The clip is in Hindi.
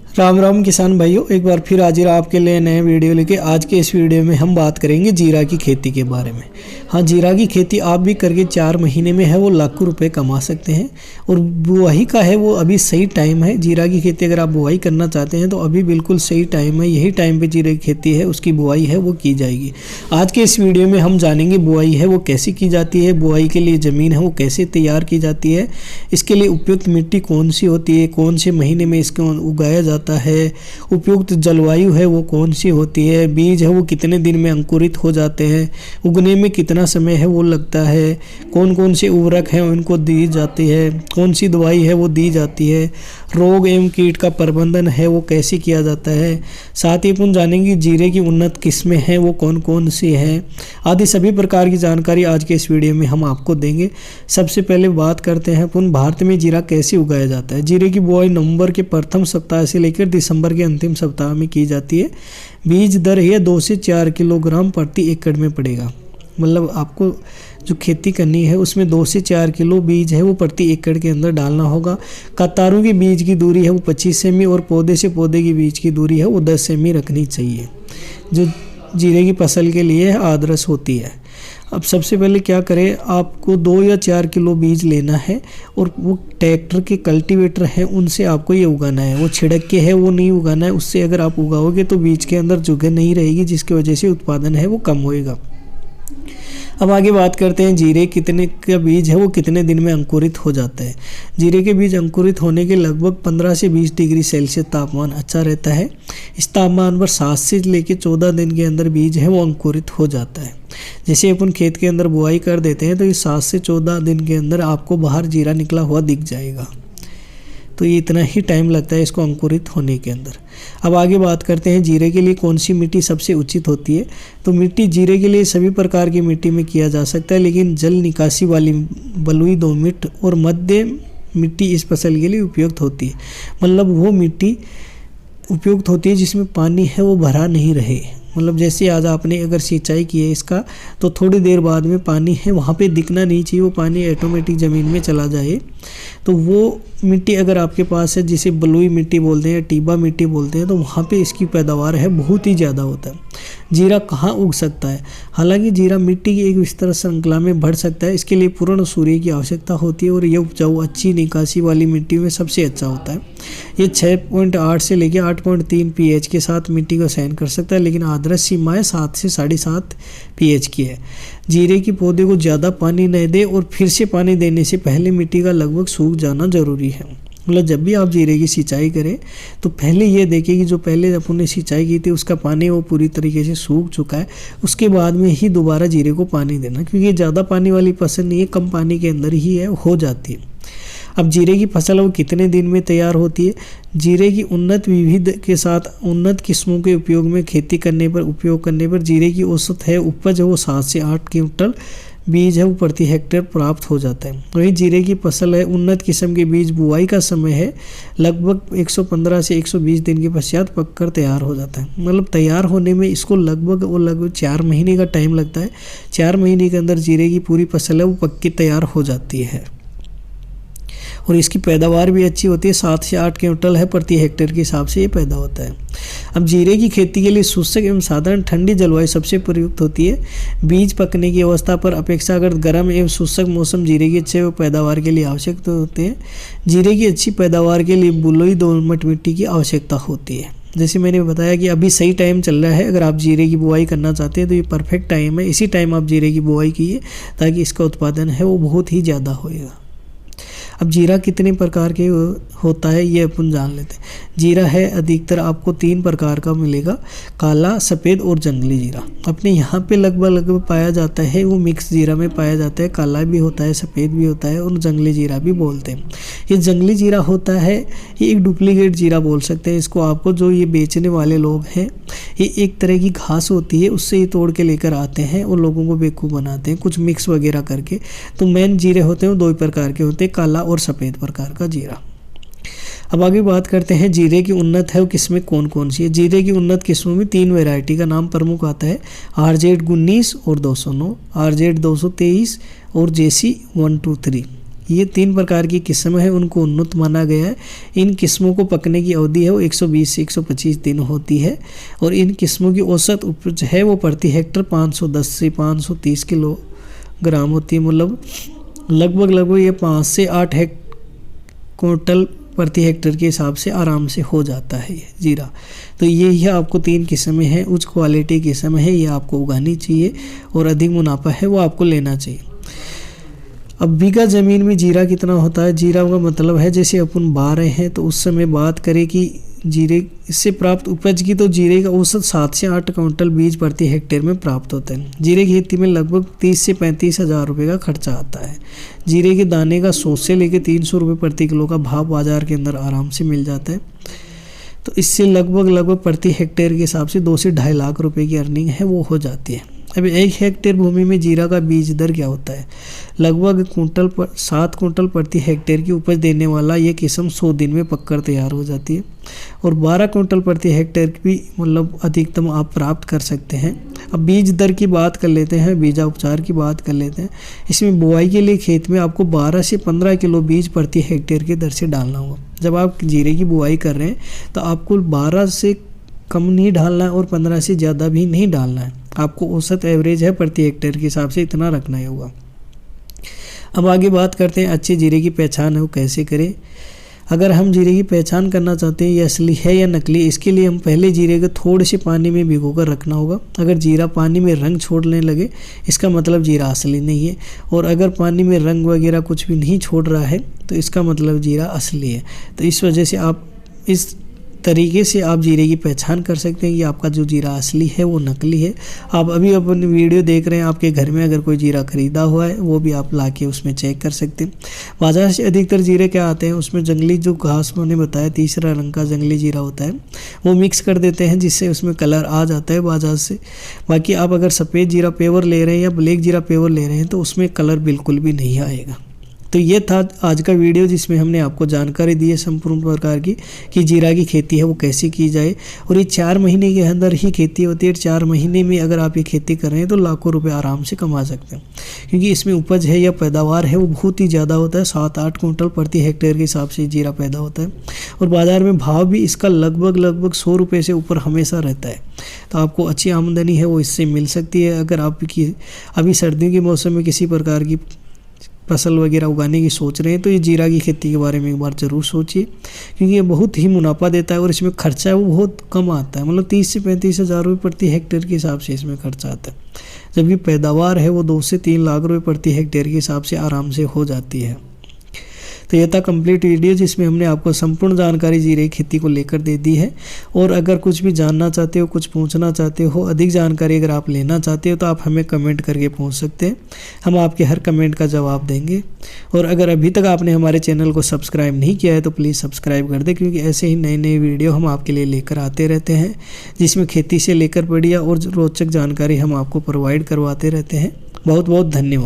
राम राम किसान भाइयों, एक बार फिर हाजिर आपके लिए नए वीडियो लेके। आज के इस वीडियो में हम बात करेंगे जीरा की खेती के बारे में। हाँ, जीरा की खेती आप भी करके 4 महीने में है वो लाखों रुपए कमा सकते हैं। और बुआई का है वो अभी सही टाइम है। जीरा की खेती अगर आप बुआई करना चाहते हैं तो अभी बिल्कुल सही टाइम है। यही टाइम पे जीरा की खेती है उसकी बुआई है वो की जाएगी। आज के इस वीडियो में हम जानेंगे बुआई है वो कैसे की जाती है, बुआई के लिए ज़मीन है वो कैसे तैयार की जाती है, इसके लिए उपयुक्त मिट्टी कौन सी होती है, कौन से महीने में इसको उगाया जाता है, उपयुक्त जलवायु है वो कौन सी होती है, बीज है वो कितने दिन में अंकुरित हो जाते हैं, उगने में कितना समय है वो लगता है, कौन कौन से उर्वरक हैं उनको दी जाती है, कौन सी दवाई है वो दी जाती है, रोग एवं कीट का प्रबंधन है वो कैसे किया जाता है। साथ ही अपन जानेंगे जीरे की उन्नत किस्में हैं वो कौन कौन सी हैं, आदि सभी प्रकार की जानकारी आज के इस वीडियो में हम आपको देंगे। सबसे पहले बात करते हैं अपन भारत में जीरा कैसे उगाया जाता है। जीरे की बुआई नवंबर के प्रथम सप्ताह से लेकर दिसंबर के अंतिम सप्ताह में की जाती है। बीज दर है 2 से 4 किलोग्राम प्रति एकड़ में पड़ेगा। मतलब आपको जो खेती करनी है उसमें 2 से 4 किलो बीज है वो प्रति एकड़ के अंदर डालना होगा। कतारों की बीज की दूरी है वो 25 सेमी और पौधे से पौधे की बीज की दूरी है वो 10 सेमी रखनी चाहिए, जो जीरे की फसल के लिए आदर्श होती है। अब सबसे पहले क्या करें, आपको 2 या 4 किलो बीज लेना है और वो ट्रैक्टर के कल्टीवेटर हैं उनसे आपको ये उगाना है। वो छिड़क के है वो नहीं उगाना है। उससे अगर आप उगाओगे तो बीज के अंदर जगह नहीं रहेगी, जिसकी वजह से उत्पादन है वो कम होएगा। अब आगे बात करते हैं जीरे कितने का बीज है वो कितने दिन में अंकुरित हो जाता है। जीरे के बीज अंकुरित होने के लगभग 15 से 20 डिग्री सेल्सियस तापमान अच्छा रहता है। इस तापमान पर 7 से लेकर 14 दिन के अंदर बीज है वो अंकुरित हो जाता है। जैसे अपन खेत के अंदर बुआई कर देते हैं तो ये 7 से 14 दिन के अंदर आपको बाहर जीरा निकला हुआ दिख जाएगा। तो ये इतना ही टाइम लगता है इसको अंकुरित होने के अंदर। अब आगे बात करते हैं जीरे के लिए कौन सी मिट्टी सबसे उचित होती है। तो मिट्टी जीरे के लिए सभी प्रकार की मिट्टी में किया जा सकता है, लेकिन जल निकासी वाली बलुई दोमट और मध्य मिट्टी इस फसल के लिए उपयुक्त होती है। मतलब वो मिट्टी उपयुक्त होती है जिसमें पानी है वो भरा नहीं रहे। मतलब जैसे आज आपने अगर सिंचाई की है इसका तो थोड़ी देर बाद में पानी है वहाँ पे दिखना नहीं चाहिए, वो पानी ऑटोमेटिक ज़मीन में चला जाए। तो वो मिट्टी अगर आपके पास है जिसे बलुई मिट्टी बोलते हैं या टीबा मिट्टी बोलते हैं, तो वहाँ पे इसकी पैदावार है बहुत ही ज़्यादा होता है। जीरा कहाँ उग सकता है? हालांकि जीरा मिट्टी की एक विस्तृत श्रृंखला में बढ़ सकता है। इसके लिए पूर्ण सूर्य की आवश्यकता होती है और यह उपजाऊ अच्छी निकासी वाली मिट्टी में सबसे अच्छा होता है। ये 6.8 से लेकर 8.3 pH के साथ मिट्टी को सहन कर सकता है, लेकिन आदर्श सीमाएँ 7 से 7.5 pH की है। जीरे की पौधे को ज़्यादा पानी न दे और फिर से पानी देने से पहले मिट्टी का लगभग सूख जाना जरूरी है। मतलब जब भी आप जीरे की सिंचाई करें तो पहले ये देखें कि जो पहले अपन ने सिंचाई की थी उसका पानी वो पूरी तरीके से सूख चुका है। उसके बाद में ही दोबारा जीरे को पानी देना, क्योंकि ज़्यादा पानी वाली फसल नहीं है, कम पानी के अंदर ही है हो जाती है। अब जीरे की फसल वो कितने दिन में तैयार होती है। जीरे की उन्नत विविध के साथ उन्नत किस्मों के उपयोग में खेती करने पर जीरे की औसत है उपज है वो 7 से 8 क्विंटल बीज है वो प्रति हेक्टेयर प्राप्त हो जाता है। वही जीरे की फसल है उन्नत किस्म के बीज बुआई का समय है लगभग 115 से 120 दिन के पश्चात पककर तैयार हो जाता है। मतलब तैयार होने में इसको लगभग 4 महीने का टाइम लगता है। 4 महीने के अंदर जीरे की पूरी फसल है वो पक के तैयार हो जाती है और इसकी पैदावार भी अच्छी होती है। 7 से 8 क्विंटल है प्रति हेक्टेयर के हिसाब से ये पैदा होता है। अब जीरे की खेती के लिए शुष्क एवं साधारण ठंडी जलवायु सबसे प्रयुक्त होती है। बीज पकने की अवस्था पर अपेक्षाकृत गर्म एवं शुष्क मौसम जीरे की अच्छे पैदावार के लिए आवश्यक होते हैं। जीरे की अच्छी पैदावार के लिए बलुई दोमट मिट्टी की आवश्यकता होती है। जैसे मैंने बताया कि अभी सही टाइम चल रहा है, अगर आप जीरे की बुआई करना चाहते हैं तो ये परफेक्ट टाइम है। इसी टाइम आप जीरे की बुआई कीजिए ताकि इसका उत्पादन है वो बहुत ही ज़्यादा होएगा। अब जीरा कितने प्रकार के होता है ये अपन जान लेते हैं। जीरा है अधिकतर आपको 3 प्रकार का मिलेगा, काला, सफ़ेद और जंगली जीरा। अपने यहाँ पे लगभग पाया जाता है वो मिक्स जीरा में पाया जाता है। काला भी होता है, सफ़ेद भी होता है और जंगली जीरा भी बोलते हैं। ये जंगली जीरा होता है ये एक डुप्लीकेट जीरा बोल सकते हैं इसको आपको। जो ये बेचने वाले लोग हैं ये एक तरह की घास होती है उससे ये तोड़ के लेकर आते हैं और लोगों को बेवकूफ़ बनाते हैं कुछ मिक्स वगैरह करके। तो मेन जीरे होते हैं वो 2 प्रकार के होते हैं, काला और सफ़ेद प्रकार का जीरा। अब आगे बात करते हैं जीरे की उन्नत है वो किस्में कौन कौन सी है। जीरे की उन्नत किस्मों में 3 वैरायटी का नाम प्रमुख आता है, RZ 19 और 209, RZ 223 और JC 123। ये 3 प्रकार की किस्म है, उनको उन्नत माना गया है। इन किस्मों को पकने की अवधि है वो 120 से 125 दिन होती है और इन किस्मों की औसत उपज है वो प्रति हेक्टर 510 से 530 किलोग्राम होती है। मतलब लगभग ये 5 से 8 क्विंटल प्रति हेक्टर के हिसाब से आराम से हो जाता है ये जीरा। तो ये आपको 3 किस्में हैं, उच्च क्वालिटी किस्म है, ये आपको उगानी चाहिए और अधिक मुनाफा है वो आपको लेना चाहिए। अब बीघा ज़मीन में जीरा कितना होता है? जीरा का मतलब है जैसे अपन बा रहे हैं तो उस समय बात करें कि जीरे से प्राप्त उपज की, तो जीरे का औसत 7 से 8 क्विंटल बीज प्रति हेक्टेयर में प्राप्त होता है। जीरे की खेती में लगभग 30 से 35 हज़ार रुपये का खर्चा आता है। जीरे के दाने का 100 से लेकर 300 रुपये प्रति किलो का भाव बाजार के अंदर आराम से मिल जाता है। तो इससे लगभग प्रति हेक्टेयर के हिसाब से 2 से 2.5 लाख रुपए की अर्निंग है वो हो जाती है। अभी 1 हेक्टेयर भूमि में जीरा का बीज दर क्या होता है? लगभग 7 क्विंटल प्रति हेक्टेयर की उपज देने वाला ये किस्म 100 दिन में पककर तैयार हो जाती है और 12 क्विंटल प्रति हेक्टेयर की भी मतलब अधिकतम आप प्राप्त कर सकते हैं। अब बीज दर की बात कर लेते हैं, बीजा उपचार की बात कर लेते हैं। इसमें बुआई के लिए खेत में आपको 12 से 15 किलो बीज प्रति हेक्टेयर की दर से डालना होगा। जब आप जीरे की बुआई कर रहे हैं तो आपको 12 से कम नहीं डालना है और 15 से ज़्यादा भी नहीं डालना है। आपको औसत एवरेज है प्रति हेक्टेयर के हिसाब से इतना रखना ही होगा। अब आगे बात करते हैं अच्छे जीरे की पहचान है वो कैसे करें। अगर हम जीरे की पहचान करना चाहते हैं ये असली है या नकली, इसके लिए हम पहले जीरे को थोड़े से पानी में भिगोकर रखना होगा। अगर जीरा पानी में रंग छोड़ने लगे इसका मतलब जीरा असली नहीं है, और अगर पानी में रंग वगैरह कुछ भी नहीं छोड़ रहा है तो इसका मतलब जीरा असली है। तो इस वजह से आप इस तरीके से आप जीरे की पहचान कर सकते हैं कि आपका जो जीरा असली है वो नकली है। आप अभी अपनी वीडियो देख रहे हैं, आपके घर में अगर कोई जीरा खरीदा हुआ है वो भी आप लाके उसमें चेक कर सकते हैं। बाजार से अधिकतर जीरे क्या आते हैं उसमें जंगली जो घास मैंने बताया तीसरा रंग का जंगली जीरा होता है वो मिक्स कर देते हैं जिससे उसमें कलर आ जाता है बाजार से। बाकी आप अगर सफ़ेद जीरा पेवर ले रहे हैं या ब्लैक जीरा पेवर ले रहे हैं तो उसमें कलर बिल्कुल भी नहीं आएगा। तो ये था आज का वीडियो जिसमें हमने आपको जानकारी दी है संपूर्ण प्रकार की कि जीरा की खेती है वो कैसे की जाए। और ये 4 महीने के अंदर ही खेती होती है। 4 महीने में अगर आप ये खेती कर रहे हैं तो लाखों रुपए आराम से कमा सकते हैं, क्योंकि इसमें उपज है या पैदावार है वो बहुत ही ज़्यादा होता है। 7-8 क्विंटल प्रति हेक्टेयर के हिसाब से जीरा पैदा होता है और बाज़ार में भाव भी इसका लगभग 100 रुपये से ऊपर हमेशा रहता है। तो आपको अच्छी आमदनी है वो इससे मिल सकती है। अगर आप अभी सर्दियों के मौसम में किसी प्रकार की फसल वगैरह उगाने की सोच रहे हैं तो ये जीरा की खेती के बारे में एक बार ज़रूर सोचिए, क्योंकि ये बहुत ही मुनाफा देता है और इसमें खर्चा है वो बहुत कम आता है। मतलब 30 से 35 हज़ार रुपये प्रति हेक्टेयर के हिसाब से इसमें खर्चा आता है, जबकि पैदावार है वो 2 से 3 लाख रुपये प्रति हेक्टेयर के हिसाब से आराम से हो जाती है। तो ये था कंप्लीट वीडियो जिसमें हमने आपको संपूर्ण जानकारी जीरे की खेती को लेकर दे दी है। और अगर कुछ भी जानना चाहते हो, कुछ पूछना चाहते हो, अधिक जानकारी अगर आप लेना चाहते हो तो आप हमें कमेंट करके पूछ सकते हैं, हम आपके हर कमेंट का जवाब देंगे। और अगर अभी तक आपने हमारे चैनल को सब्सक्राइब नहीं किया है तो प्लीज़ सब्सक्राइब कर दें, क्योंकि ऐसे ही नए वीडियो हम आपके लिए लेकर आते रहते हैं जिसमें खेती से लेकर बढ़िया और रोचक जानकारी हम आपको प्रोवाइड करवाते रहते हैं। बहुत बहुत धन्यवाद।